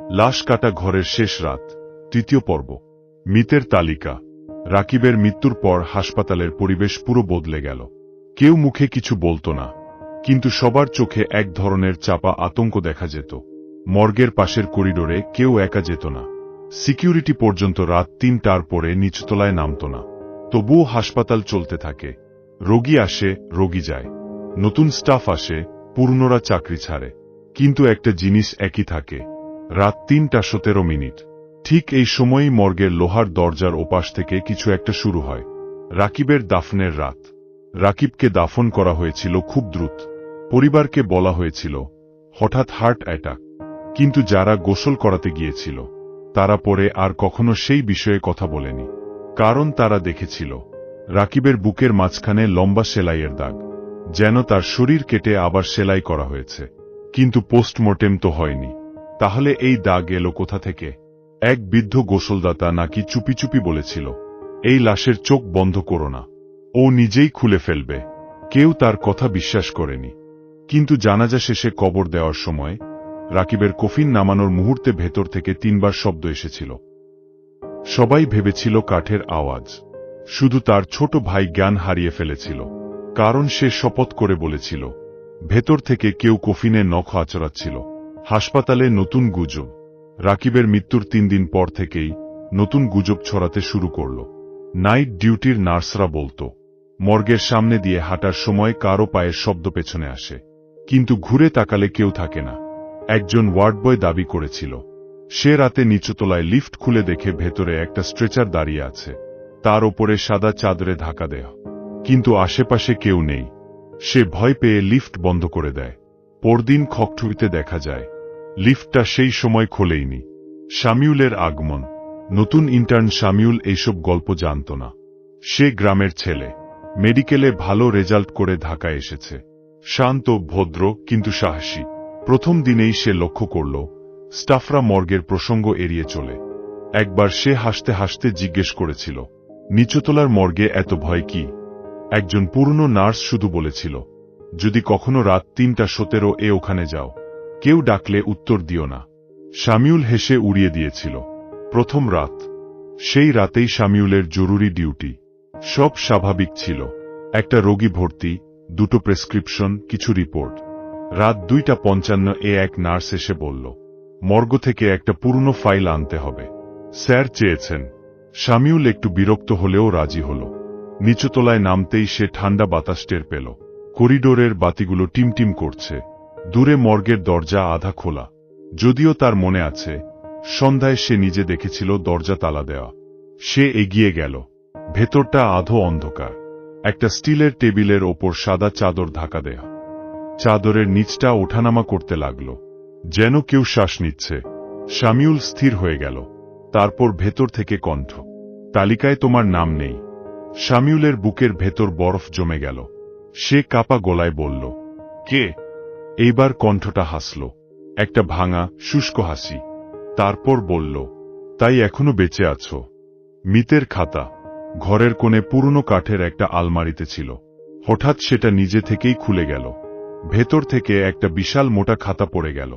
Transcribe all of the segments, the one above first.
লাশ কাটা ঘরের শেষ রাত, তৃতীয় পর্ব। মৃতের তালিকা। রাকিবের মৃত্যুর পর হাসপাতালের পরিবেশ পুরো বদলে গেল। কেউ মুখে কিছু বলতো না, কিন্তু সবার চোখে এক ধরনের চাপা আতঙ্ক দেখা যেত। মর্গের পাশের করিডোরে কেউ একা যেত না। সিকিউরিটি পর্যন্ত রাত ৩টার পরে নিচতলায় নামত না। তবুও হাসপাতাল চলতে থাকে। রোগী আসে, রোগী যায়, নতুন স্টাফ আসে, পুরনোরা চাকরি ছাড়ে। কিন্তু একটা জিনিস একই থাকে, রাত ৩টা ১৭ মিনিট। ঠিক এই সময়ই মর্গের লোহার দরজার ওপাশ থেকে কিছু একটা শুরু হয়। রাকিবের দাফনের রাত। রাকিবকে দাফন করা হয়েছিল খুব দ্রুত। পরিবারকে বলা হয়েছিল হঠাৎ হার্ট অ্যাটাক। কিন্তু যারা গোসল করাতে গিয়েছিল তারা পরে আর কখনো সেই বিষয়ে কথা বলেনি। কারণ তারা দেখেছিল রাকিবের বুকের মাঝখানে লম্বা সেলাইয়ের দাগ, যেন তার শরীর কেটে আবার সেলাই করা হয়েছে। কিন্তু পোস্টমর্টেম তো হয়নি। তাহলে এই দাগ এলো কোথা থেকে? এক বৃদ্ধ গোসলদাতা নাকি চুপি চুপি বলেছিল, এই লাশের চোখ বন্ধ করো না, ও নিজেই খুলে ফেলবে। কেউ তার কথা বিশ্বাস করেনি। কিন্তু জানাজা শেষে কবর দেওয়ার সময় রাকিবের কফিন নামানোর মুহূর্তে ভেতর থেকে ৩বার শব্দ এসেছিল। সবাই ভেবেছিল কাঠের আওয়াজ। শুধু তার ছোট ভাই জ্ঞান হারিয়ে ফেলেছিল, কারণ সে শপথ করে বলেছিল ভেতর থেকে কেউ কফিনে নখ আঁচড়াচ্ছিল। হাসপাতালে নতুন গুজব। রাকিবের মৃত্যুর ৩ দিন পর থেকেই নতুন গুজব ছড়াতে শুরু করল। নাইট ডিউটির নার্সরা বলতো মর্গের সামনে দিয়ে হাঁটার সময় কারো পায়ের শব্দ পেছনে আসে, কিন্তু ঘুরে তাকালে কেউ থাকে না। একজন ওয়ার্ডবয় দাবি করেছিল সে রাতে নিচতলায় লিফট খুলে দেখে ভেতরে একটা স্ট্রেচার দাঁড়িয়ে আছে, তার ওপরে সাদা চাদরে ঢাকা দেয়া, কিন্তু আশেপাশে কেউ নেই। সে ভয় পেয়ে লিফট বন্ধ করে দেয়। পরদিন খকঠুরিতে দেখা যায় লিফটটা সেই সময় খোলেইনি। শামিউলের আগমন। নতুন ইন্টার্ন শামিউল এইসব গল্প জানত না। সে গ্রামের ছেলে, মেডিকেলে ভালো রেজাল্ট করে ঢাকায় এসেছে। শান্ত, ভদ্র, কিন্তু সাহসী। প্রথম দিনেই সে লক্ষ্য করল স্টাফরা মর্গের প্রসঙ্গ এড়িয়ে চলে। একবার সে হাসতে হাসতে জিজ্ঞেস করেছিল, নিচতলার মর্গে এত ভয় কি? একজন পুরনো নার্স শুধু বলেছিল, যদি কখনো রাত ৩টা ১৭ ওখানে যাও, কেউ ডাকলে উত্তর দিও না। শামিউল হেসে উড়িয়ে দিয়েছিল। প্রথম রাত। সেই রাতেই শামিউলের জরুরি ডিউটি। সব স্বাভাবিক ছিল। একটা রোগী ভর্তি, 2টো প্রেসক্রিপশন, কিছু রিপোর্ট। রাত ২টা ৫৫ এক নার্স এসে বলল, মর্গ থেকে একটা পুরনো ফাইল আনতে হবে। স্যার চেয়েছেন। শামিউল একটু বিরক্ত হলেও রাজি হল। নিচতলায় নামতেই সে ঠান্ডা বাতাস টের পেল। করিডোরের বাতিগুলো টিমটিম করছে। দূরে মর্গের দরজা আধা খোলা। যদিও তার মনে আছে সন্ধ্যায় সে নিজে দেখেছিল দরজা তালা দেওয়া। সে এগিয়ে গেল। ভেতরটা আধো অন্ধকার। একটা স্টিলের টেবিলের ওপর সাদা চাদর ঢাকা দেয়া। চাদরের নিচটা ওঠানামা করতে লাগল, যেন কেউ শ্বাস নিচ্ছে। শামিউল স্থির হয়ে গেল। তারপর ভেতর থেকে কণ্ঠ, তালিকায় তোমার নাম নেই। শামিউলের বুকের ভেতর বরফ জমে গেল। সে কাপা গলায় বলল, কে? এইবার কণ্ঠটা হাসল, একটা ভাঙা, শুষ্ক হাসি। তারপর বলল, তাই এখনো বেঁচে আছো? মৃতের খাতা। ঘরের কোণে পুরনো কাঠের একটা আলমারিতে ছিল। হঠাৎ সেটা নিজে থেকেই খুলে গেল। ভেতর থেকে একটা বিশাল মোটা খাতা পড়ে গেল।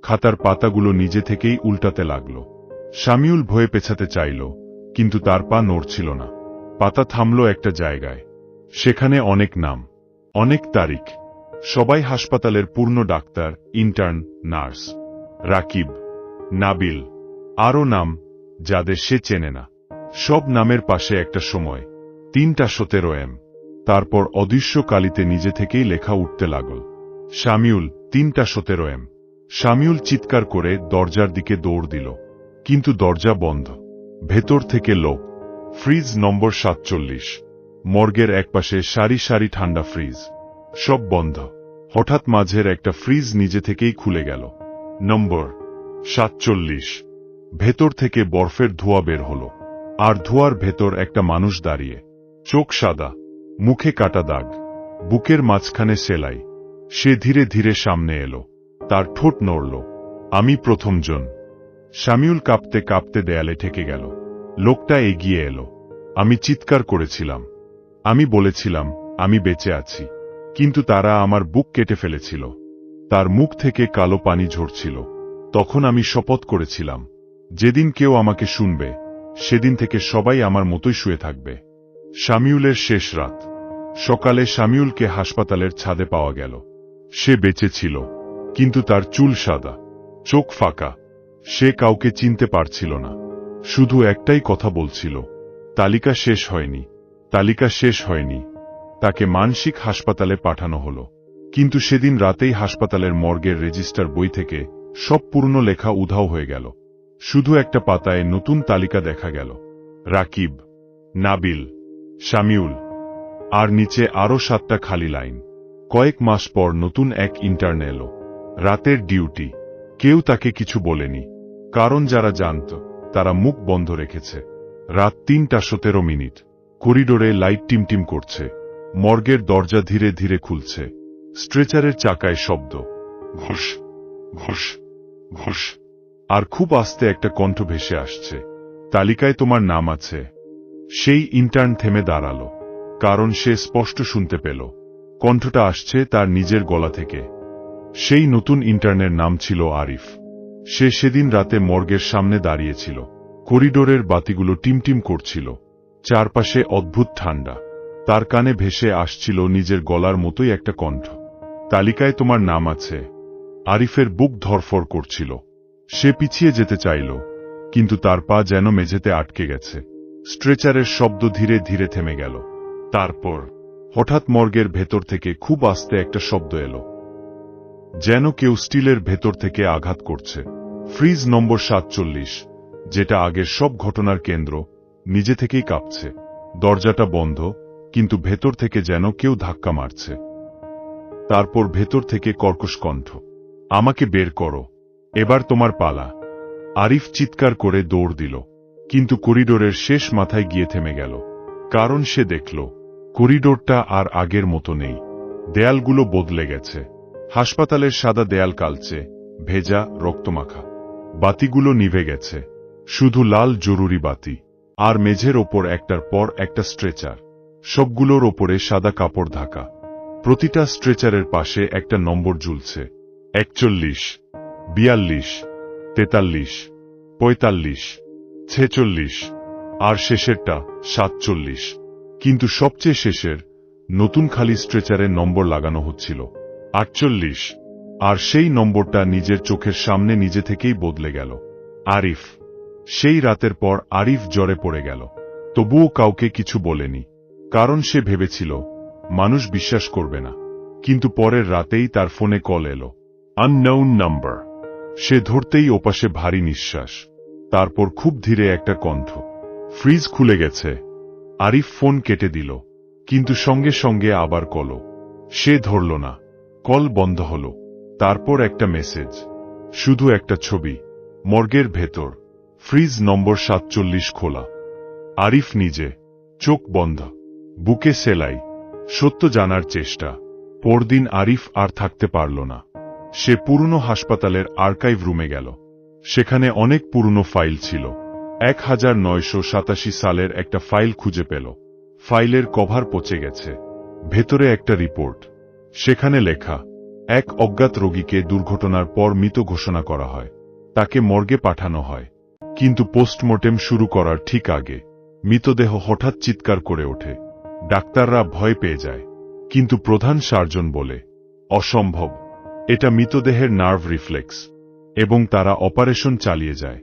খাতার পাতাগুলো নিজে থেকেই উল্টাতে লাগল। শামিউল ভয়ে পেছাতে চাইল, কিন্তু তার পা নড়ছিল না। পাতা থামল একটা জায়গায়। সেখানে অনেক নাম, অনেক তারিখ। সবাই হাসপাতালের পূর্ণ doctor, intern, nurse. Rakib, Nabil, আরও নাম যাদের সে চেনে না। সব নামের পাশে একটা সময়, ৩টা ১৭ তারপর অদৃশ্য কালিতে নিজে থেকেই লেখা উঠতে লাগল, শামিউল, ৩টা ১৭ শামিউল চিৎকার করে দরজার দিকে দৌড় দিল, কিন্তু দরজা বন্ধ। ভেতর থেকে লোক। ফ্রিজ নম্বর ৪৭। মর্গের একপাশে সারি সারি ঠান্ডা ফ্রিজ। সব বন্ধ। হঠাৎ মাঝের একটা ফ্রিজ নিজে থেকেই খুলে গেল। নম্বর ৪৭। ভেতর থেকে বরফের ধোঁয়া বের হল। আর ধোঁয়ার ভেতর একটা মানুষ দাঁড়িয়ে। চোখ সাদা, মুখে কাটা দাগ, বুকের মাঝখানে সেলাই। সে ধীরে ধীরে সামনে এলো। তার ঠোঁট নড়ল। আমি প্রথমজন। শামিউল কাঁপতে কাঁপতে দেয়ালে ঠেকে গেল। লোকটা এগিয়ে এলো। আমি চিৎকার করেছিলাম। আমি বলেছিলাম আমি বেঁচে আছি, কিন্তু তারা আমার বুক কেটে ফেলেছিল। তার মুখ থেকে কালো পানি ঝরছিল। তখন আমি শপথ করেছিলাম, যেদিন কেউ আমাকে শুনবে সেদিন থেকে সবাই আমার মতোই শুয়ে থাকবে। শামিউলের শেষ রাত। সকালে শামিউলকে হাসপাতালের ছাদে পাওয়া গেল। সে বেঁচে ছিল, কিন্তু তার চুল সাদা, চোখ ফাঁকা। সে কাউকে চিনতে পারছিল না, শুধু একটাই কথা বলছিল, তালিকা শেষ হয়নি, তালিকা শেষ হয়নি। তাকে মানসিক হাসপাতালে পাঠানো হলো, কিন্তু সেদিন রাতেই হাসপাতালের মর্গের রেজিস্টার বই থেকে সব পুরনো লেখা উধাও হয়ে গেল। শুধু একটা পাতায় নতুন তালিকা দেখা গেল, রাকিব, নাবিল, শামিউল, আর নিচে আরো 7টা খালি লাইন। কয়েক মাস পর নতুন এক ইন্টার্ন এলো, রাতের ডিউটি। কেউ তাকে কিছু বলেনি, কারণ যারা জানত তারা মুখ বন্ধ রেখেছে। রাত 3:17। করিডোরে লাইট টিমটিম করছে, মর্গের দরজা ধীরে ধীরে খুলছে, স্ট্রেচারের চাকায় শব্দ, ঘুষ ঘুষ ঘুষ। আর খুব আস্তে একটা কণ্ঠ ভেসে আসছে, তালিকায় তোমার নাম আছে। সেই ইন্টার্ন থেমে দাঁড়ালো, কারণ সে স্পষ্ট শুনতে পেল কণ্ঠটা আসছে তার নিজের গলা থেকে। সেই নতুন ইন্টার্নের নাম ছিল আরিফ। সে সেদিন রাতে মর্গের সামনে দাঁড়িয়েছিল। করিডোরের বাতিগুলো টিমটিম করছিল, চারপাশে অদ্ভুত ঠান্ডা। তার কানে ভেসে আসছিল নিজের গলার মতোই একটা কণ্ঠ, তালিকায় তোমার নাম আছে। আরিফের বুক ধরফর করছিল। সে পিছিয়ে যেতে চাইল, কিন্তু তার পা যেন মেঝেতে আটকে গেছে। স্ট্রেচারের শব্দ ধীরে ধীরে থেমে গেল। তারপর হঠাৎ মর্গের ভেতর থেকে খুব আস্তে একটা শব্দ এলো, যেন কেউ স্টিলের ভেতর থেকে আঘাত করছে। ফ্রিজ নম্বর 47, যেটা আগের সব ঘটনার কেন্দ্র, নিজে থেকেই কাঁপছে। দরজাটা বন্ধ, কিন্তু ভেতর থেকে যেন কেউ ধাক্কা মারছে। তারপর ভেতর থেকে কর্কশ কণ্ঠ, আমাকে বের করো, এবার তোমার পালা। আরিফ চিৎকার করে দৌড় দিল, কিন্তু করিডোরের শেষ মাথায় গিয়ে থেমে গেল। কারণ সে দেখল করিডোরটা আর আগের মতো নেই। দেয়ালগুলো বদলে গেছে। হাসপাতালের সাদা দেয়াল কালচে, ভেজা, রক্তমাখা। বাতিগুলো নিভে গেছে, শুধু লাল জরুরি বাতি। আর মেঝের ওপর একটার পর একটা স্ট্রেচার, সবগুলোর ওপরে সাদা কাপড় ঢাকা। প্রতিটা স্ট্রেচারের পাশে একটা নম্বর ঝুলছে, 41, 42, 43, 45, 46, আর শেষেরটা 47। কিন্তু সবচেয়ে শেষের নতুন খালি স্ট্রেচারে নম্বর লাগানো হচ্ছিল 48, আর সেই নম্বরটা নিজের চোখের সামনে নিজে থেকেই বদলে গেল। আরিফ। সেই রাতের পর আরিফ জ্বরে পড়ে গেল, তবুও কাউকে কিছু বলেনি, কারণ সে ভেবেছিল মানুষ বিশ্বাস করবে না। কিন্তু পরের রাতেই তার ফোনে কল এলো, আননোন নাম্বার। সে ধরতেই ওপাশে ভারী নিঃশ্বাস, তারপর খুব ধীরে একটা কণ্ঠ, ফ্রিজ খুলে গেছে। আরিফ ফোন কেটে দিল, কিন্তু সঙ্গে সঙ্গে আবার কল। সে ধরল না, কল বন্ধ হল। তারপর একটা মেসেজ, শুধু একটা ছবি, মর্গের ভেতর, ফ্রিজ নম্বর 47 খোলা। আরিফ নিজে, চোখ বন্ধ, বুকে সেলাই, সত্য জানার চেষ্টা। পরদিন আরিফ আর থাকতে পারল না। সে পুরনো হাসপাতালের আর্কাইভ রুমে গেল। সেখানে অনেক পুরনো ফাইল ছিল। 1987 সালের একটা ফাইল খুঁজে পেল। ফাইলের কভার পচে গেছে, ভেতরে একটা রিপোর্ট। সেখানে লেখা, এক অজ্ঞাত রোগীকে দুর্ঘটনার পর মৃত ঘোষণা করা হয়। তাকে মর্গে পাঠানো হয়, কিন্তু পোস্টমর্টেম শুরু করার ঠিক আগে মৃতদেহ হঠাৎ চিৎকার করে ওঠে। ডাক্তাররা ভয় পেয়ে যায়, কিন্তু প্রধান সার্জন বলে, অসম্ভব, এটা মৃতদেহের নার্ভ রিফ্লেক্স, এবং তারা অপারেশন চালিয়ে যায়।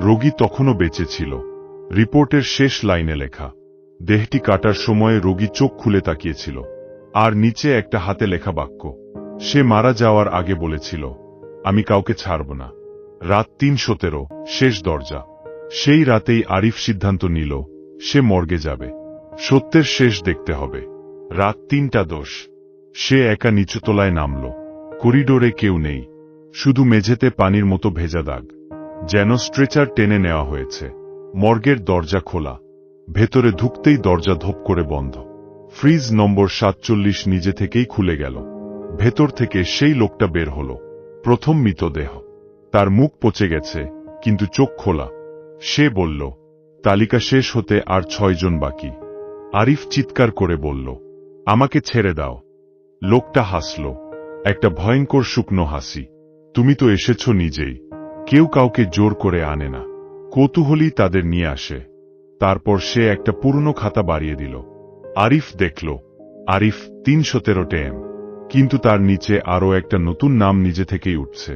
রোগী তখনও বেঁচে ছিল। রিপোর্টের শেষ লাইনে লেখা, দেহটি কাটার সময়ে রোগী চোখ খুলে তাকিয়েছিল, আর নিচে একটা হাতে লেখা বাক্য, সে মারা যাওয়ার আগে বলেছিল, আমি কাউকে ছাড়ব না। রাত 3:17, শেষ দরজা। সেই রাতেই আরিফ সিদ্ধান্ত নিল, সে মর্গে যাবে, সত্যের শেষ দেখতে হবে। রাত 3:10, সে একা নিচুতলায় নামল। করিডোরে কেউ নেই, শুধু মেঝেতে পানির মতো ভেজা দাগ, যেন স্ট্রেচার টেনে নেওয়া হয়েছে। মর্গের দরজা খোলা, ভেতরে ঢুকতেই দরজা ধপ করে বন্ধ। ফ্রিজ নম্বর 47 নিজে থেকেই খুলে গেল। ভেতর থেকে সেই লোকটা বের হল, প্রথম মৃতদেহ। তার মুখ পচে গেছে, কিন্তু চোখ খোলা। সে বলল, তালিকা শেষ হতে আর 6 জন বাকি। আরিফ চিৎকার করে বলল, আমাকে ছেড়ে দাও। লোকটা হাসল, একটা ভয়ঙ্কর শুকনো হাসি। তুমি তো এসেছ নিজেই, কেউ কাউকে জোর করে আনে না, কৌতূহলী তাদের নিয়ে আসে। তারপর সে একটা পুরনো খাতা বাড়িয়ে দিল। আরিফ দেখল, আরিফ 317 টেম, কিন্তু তার নিচে আরও একটা নতুন নাম নিজে থেকেই উঠছে।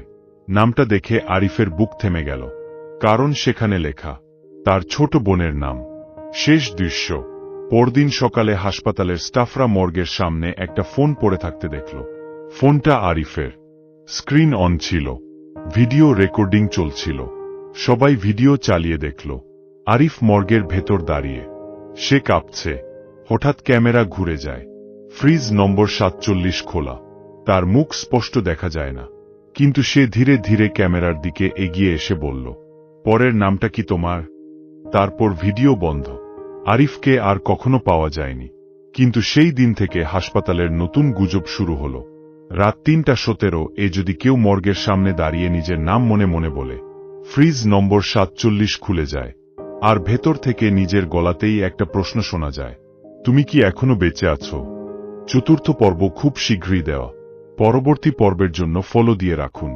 নামটা দেখে আরিফের বুক থেমে গেল, কারণ সেখানে লেখা তার ছোট বোনের নাম। শেষ দৃশ্য, পরদিন সকালে হাসপাতালের স্টাফরা মর্গের সামনে একটা ফোন পড়ে থাকতে দেখল। ফোনটা আরিফের। স্ক্রিন অন ছিল, ভিডিও রেকর্ডিং চলছিল। সবাই ভিডিও চালিয়ে দেখল আরিফ মর্গের ভেতর দাঁড়িয়ে। সে কাঁপছে। হঠাৎ ক্যামেরা ঘুরে যায়। ফ্রিজ নম্বর 47 খোলা। তার মুখ স্পষ্ট দেখা যায় না, কিন্তু সে ধীরে ধীরে ক্যামেরার দিকে এগিয়ে এসে বলল, পরের নামটা কি তোমার? তারপর ভিডিও বন্ধ। আরিফকে আর কখনো পাওয়া যায়নি। কিন্তু সেই দিন থেকে হাসপাতালের নতুন গুজব শুরু হল। রাত 3:17 যদি কেউ মর্গের সামনে দাঁড়িয়ে নিজের নাম মনে মনে বলে, ফ্রিজ নম্বর 47 খুলে যায়, আর ভেতর থেকে নিজের গলাতেই একটা প্রশ্ন শোনা যায়, তুমি কি এখনো বেঁচে আছো? চতুর্থ পর্ব খুব শীঘ্রই দেওয়া। পরবর্তী পর্বের জন্য ফলো দিয়ে রাখুন।